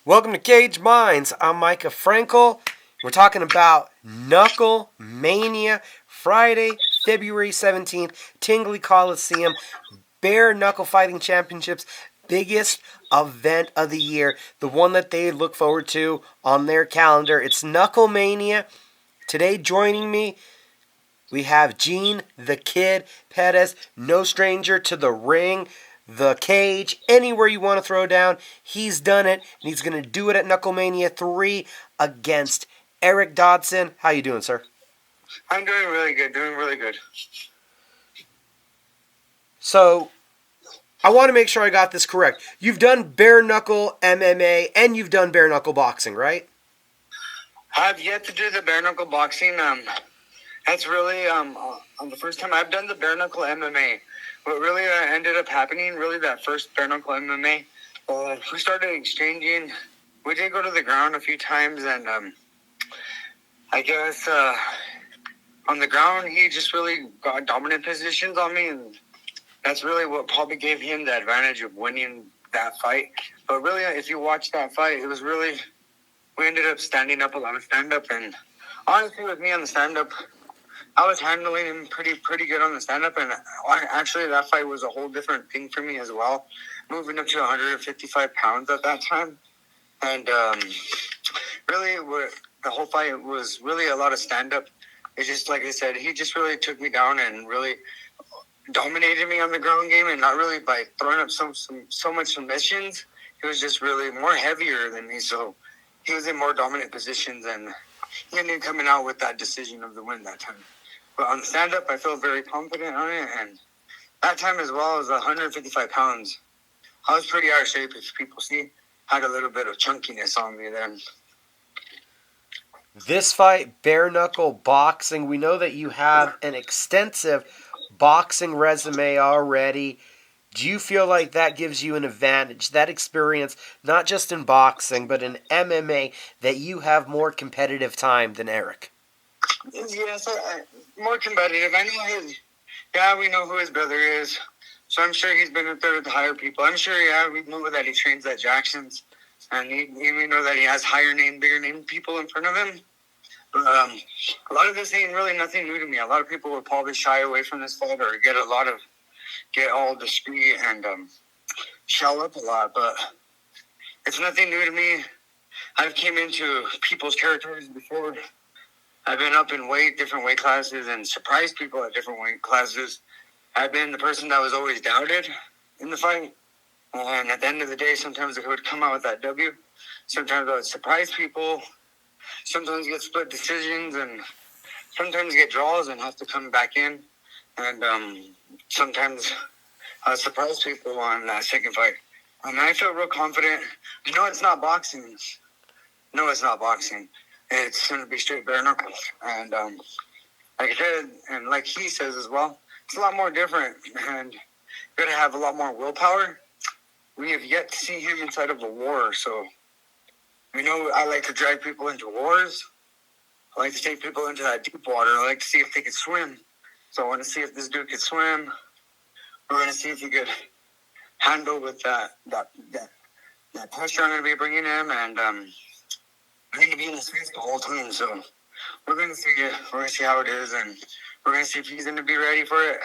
Welcome to Cage Minds. I'm Micah Frankel. We're talking about Knucklemania, Friday, February 17th, Tingley Coliseum, Bare Knuckle Fighting Championships, biggest event of the year, the one that they look forward to on their calendar. It's Knucklemania. Today joining me, we have Gene the Kid Perez, no stranger to the ring, the cage, anywhere you want to throw down. He's done it, and he's going to do it at Knucklemania 3 against Eric Dodson. How you doing, sir? I'm doing really good, So, I want to make sure I got this correct. You've done Bare-Knuckle MMA, and you've done Bare-Knuckle Boxing, right? I've yet to do the Bare-Knuckle Boxing. That's really the first time I've done the Bare-Knuckle MMA. What really ended up happening, really that first Bare-Knuckle MMA, we started exchanging. We did go to the ground a few times, and I guess on the ground he just really got dominant positions on me, and that's really what probably gave him the advantage of winning that fight. But really, if you watch that fight, it was really, we ended up standing up a lot of stand-up, and honestly with me on the stand-up, I was handling him pretty good on the stand-up, and actually that fight was a whole different thing for me as well, moving up to 155 pounds at that time. And really, the whole fight was really a lot of stand-up. It's just, like I said, he just really took me down and really dominated me on the ground game, and not really by throwing up so much submissions. He was just really more heavier than me, so he was in more dominant positions, and he ended up coming out with that decision of the win that time. But on the stand-up, I feel very confident on it, and that time as well as 155 pounds. I was pretty out of shape, if people see. Had a little bit of chunkiness on me then. This fight, Bare-Knuckle Boxing, we know that you have an extensive boxing resume already. Do you feel like that gives you an advantage, that experience, not just in boxing, but in MMA, that you have more competitive time than Eric? Yes, more competitive. I know we know who his brother is, so I'm sure he's been up there with the higher people. I'm sure, we know that he trains at Jackson's, and we know that he has bigger name people in front of him. But a lot of this ain't really nothing new to me. A lot of people would probably shy away from this fight or get all discreet and shell up a lot, but it's nothing new to me. I've came into people's territories before. I've been up in different weight classes and surprised people at different weight classes. I've been the person that was always doubted in the fight. And at the end of the day, sometimes I would come out with that W. Sometimes I would surprise people. Sometimes get split decisions, and sometimes get draws and have to come back in. And sometimes I surprise people on that second fight. And I feel real confident. It's not boxing. No, it's not boxing. It's going to be straight bare knuckles. And like I said, and like he says as well, it's a lot more different. And you're going to have a lot more willpower. We have yet to see him inside of a war. So, I like to drag people into wars. I like to take people into that deep water. I like to see if they can swim. So I want to see if this dude can swim. We're going to see if he could handle with that pressure I'm going to be bringing him. And I'm going to be in his face the whole time. So we're going to see it. We're going to see how it is. And we're going to see if he's going to be ready for it.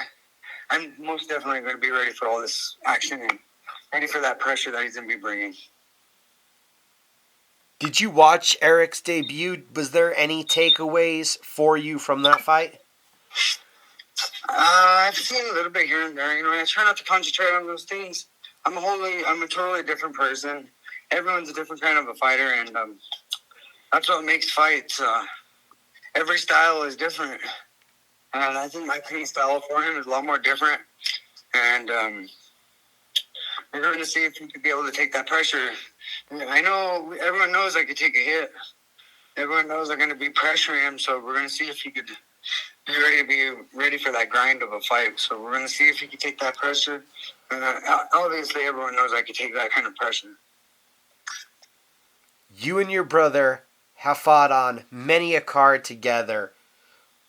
I'm most definitely going to be ready for all this action and ready for that pressure that he's going to be bringing. Did you watch Eric's debut? Was there any takeaways for you from that fight? I've seen a little bit here and there. I try not to concentrate on those things. I'm a totally different person. Everyone's a different kind of a fighter, and that's what makes fights. Every style is different, and I think my pain style for him is a lot more different. And we're going to see if he could be able to take that pressure. I know everyone knows I could take a hit. Everyone knows I'm going to be pressuring him, so we're going to see if he could be ready for that grind of a fight. So we're going to see if he can take that pressure. And obviously, everyone knows I can take that kind of pressure. You and your brother have fought on many a card together.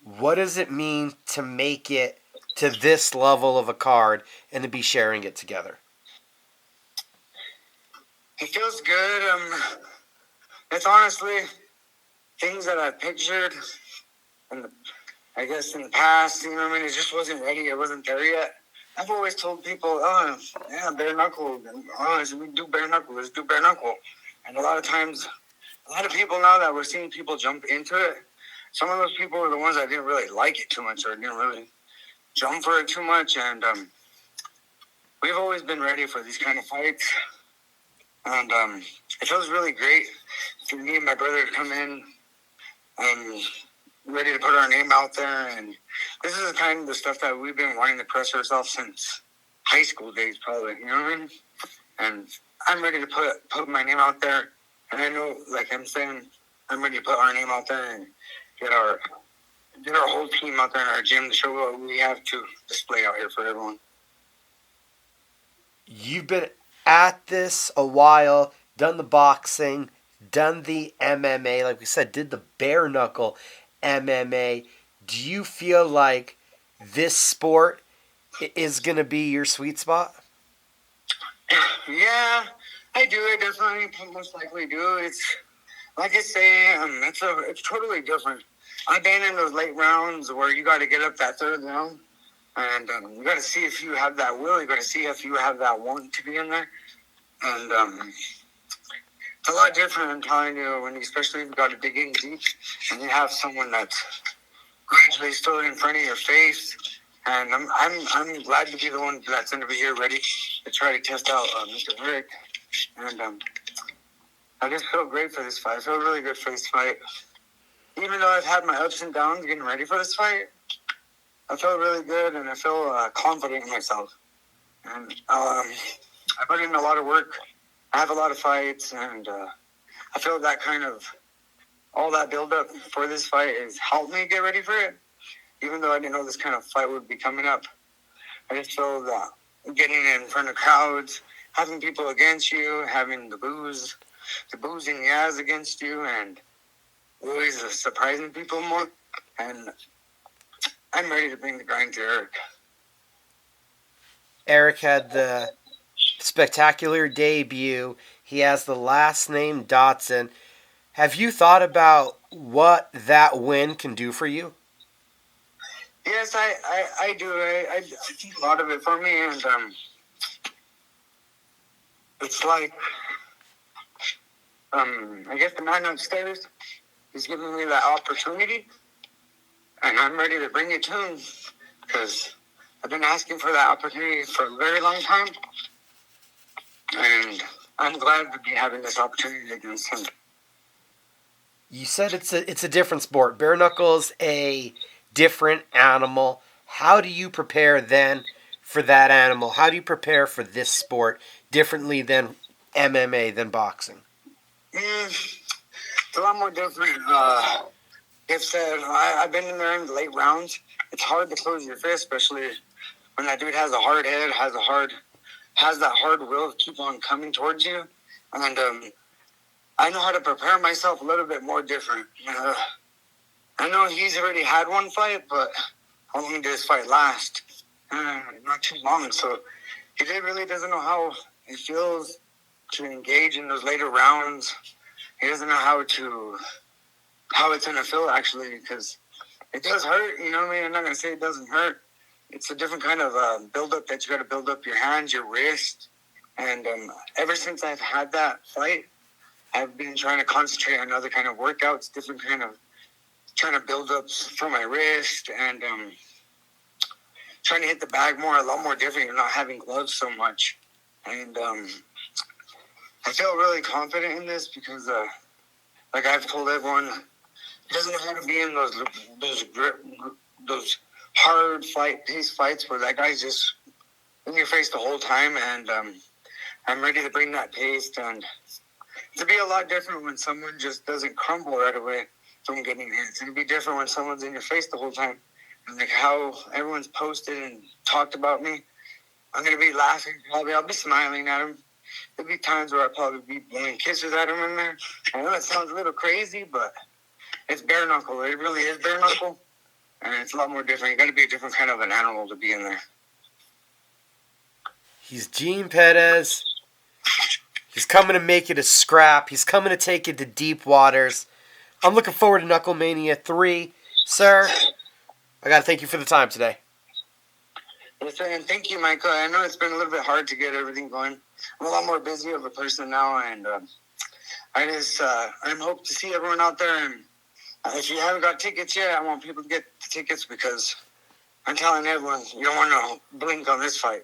What does it mean to make it to this level of a card and to be sharing it together? It feels good. It's honestly things that I've pictured, and I guess in the past, you know what I mean? It just wasn't ready. It wasn't there yet. I've always told people, oh, yeah, bare knuckle. Oh, we do bare knuckle. Let's do bare knuckle. And a lot of times, a lot of people now that we're seeing people jump into it, some of those people were the ones that didn't really like it too much or didn't really jump for it too much. And we've always been ready for these kind of fights. And it feels really great for me and my brother to come in and ready to put our name out there. And this is kind of the stuff that we've been wanting to press ourselves since high school days, probably. You know what I mean? And I'm ready to put my name out there. And I know, like I'm saying, I'm ready to put our name out there and get our whole team out there in our gym to show what we have to display out here for everyone. You've been at this a while, done the boxing, done the MMA, like we said, did the bare knuckle MMA. Do you feel like this sport is going to be your sweet spot? Yeah, I do. I definitely most likely do. It's like I say, it's totally different. I've been in those late rounds where you got to get up that third round, and you got to see if you have that will. You got to see if you have that want to be in there, and it's a lot different. I'm telling you, especially if you got to dig in deep, and you have someone that's gradually stood in front of your face. And I'm glad to be the one that's going to be here ready to try to test out Mr. Eric. And I just feel great for this fight. I feel really good for this fight. Even though I've had my ups and downs getting ready for this fight, I feel really good and I feel confident in myself. And I put in a lot of work. I have a lot of fights, and I feel that kind of all that build-up for this fight has helped me get ready for it. Even though I didn't know this kind of fight would be coming up, I just feel that getting in front of crowds, having people against you, having the boozing yas against you, and always surprising people more. And I'm ready to bring the grind to Eric. Eric had the spectacular debut. He has the last name Dodson. Have you thought about what that win can do for you? Yes, I do. I think a lot of it for me, and it's like, I guess the man upstairs is giving me that opportunity, and I'm ready to bring it to him, because I've been asking for that opportunity for a very long time, and I'm glad to be having this opportunity against him. You said it's a different sport. Bare knuckle's a different animal. How do you prepare then for that animal? How do you prepare for this sport differently than MMA, than boxing? It's a lot more different. If said, I've been in there in the late rounds. It's hard to close your fist, especially when that dude has a hard head, has that hard will to keep on coming towards you. And I know how to prepare myself a little bit more different. I know he's already had one fight, but how long did this fight last? Not too long. So he really doesn't know how it feels to engage in those later rounds. He doesn't know how it's going to feel, actually, because it does hurt. You know what I mean? I'm not going to say it doesn't hurt. It's a different kind of build-up that you got to build up your hands, your wrist. And ever since I've had that fight, I've been trying to concentrate on other kind of workouts, different kind of trying to build up for my wrist, and trying to hit the bag more, a lot more different. You're not having gloves so much. And I feel really confident in this because, like I've told everyone, he doesn't know how to be in those hard pace fights where that guy's just in your face the whole time. And I'm ready to bring that pace, and to be a lot different when someone just doesn't crumble right away from getting hit. It's going to be different when someone's in your face the whole time. And like how everyone's posted and talked about me, I'm going to be laughing probably. I'll be smiling at him. There'll be times where I'll probably be blowing kisses at him in there. I know it sounds a little crazy, but it's bare knuckle. It really is bare knuckle. And it's a lot more different. You got to be a different kind of an animal to be in there. He's Gene Perez. He's coming to make it a scrap. He's coming to take it to deep waters. I'm looking forward to Knucklemania 3. Sir, I got to thank you for the time today. Yes, sir, and thank you, Michael. I know it's been a little bit hard to get everything going. I'm a lot more busy of a person now, and I hope to see everyone out there. And if you haven't got tickets yet, I want people to get the tickets because I'm telling everyone, you don't want to blink on this fight.